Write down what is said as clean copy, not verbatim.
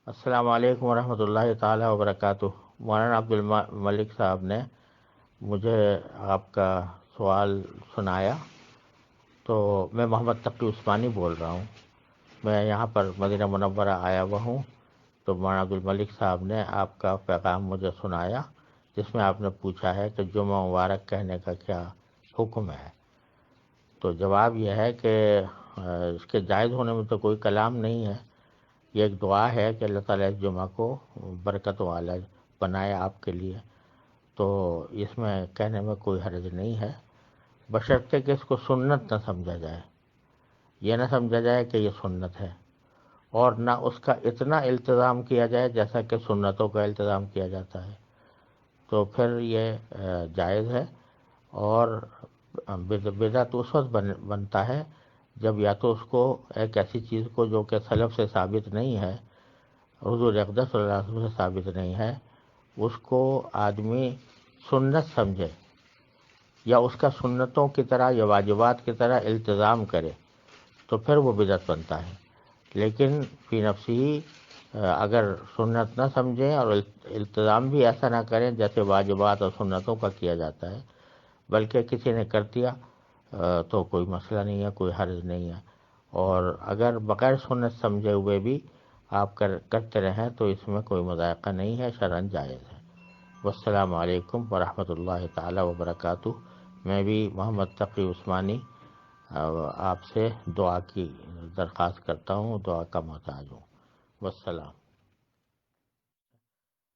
السلام علیکم ورحمۃ اللہ تعالیٰ وبرکاتہ۔ مولانا عبد الملک صاحب نے مجھے آپ کا سوال سنایا، تو میں محمد تقی عثمانی بول رہا ہوں۔ میں یہاں پر مدینہ منورہ آیا ہوا ہوں، تو مولانا عبد الملک صاحب نے آپ کا پیغام مجھے سنایا، جس میں آپ نے پوچھا ہے کہ جمعہ مبارک کہنے کا کیا حکم ہے۔ تو جواب یہ ہے کہ اس کے جائز ہونے میں تو کوئی کلام نہیں ہے۔ یہ ایک دعا ہے کہ اللہ تعالیٰ اس جمعہ کو برکت والا بنائے آپ کے لیے، تو اس میں کہنے میں کوئی حرج نہیں ہے، بشرطے کہ اس کو سنت نہ سمجھا جائے۔ یہ نہ سمجھا جائے کہ یہ سنت ہے، اور نہ اس کا اتنا التزام کیا جائے جیسا کہ سنتوں کا التزام کیا جاتا ہے، تو پھر یہ جائز ہے۔ اور بدعت اس وقت بنتا ہے جب یا تو اس کو ایک ایسی چیز کو جو کہ سلف سے ثابت نہیں ہے، حضور اقدس صلی اللہ علیہ وسلم سے ثابت نہیں ہے، اس کو آدمی سنت سمجھے یا اس کا سنتوں کی طرح یا واجبات کی طرح التزام کرے، تو پھر وہ بدعت بنتا ہے۔ لیکن فی نفسی اگر سنت نہ سمجھیں اور التزام بھی ایسا نہ کریں جیسے واجبات اور سنتوں کا کیا جاتا ہے، بلکہ کسی نے کر دیا تو کوئی مسئلہ نہیں ہے، کوئی حرج نہیں ہے۔ اور اگر بغیر سنت سمجھے ہوئے بھی آپ کرتے رہیں تو اس میں کوئی مذائقہ نہیں ہے، شرعاً جائز ہے۔ والسلام علیکم ورحمۃ اللہ تعالیٰ وبرکاتہ۔ میں بھی محمد تقی عثمانی آپ سے دعا کی درخواست کرتا ہوں، دعا کا محتاج ہوں۔ والسلام۔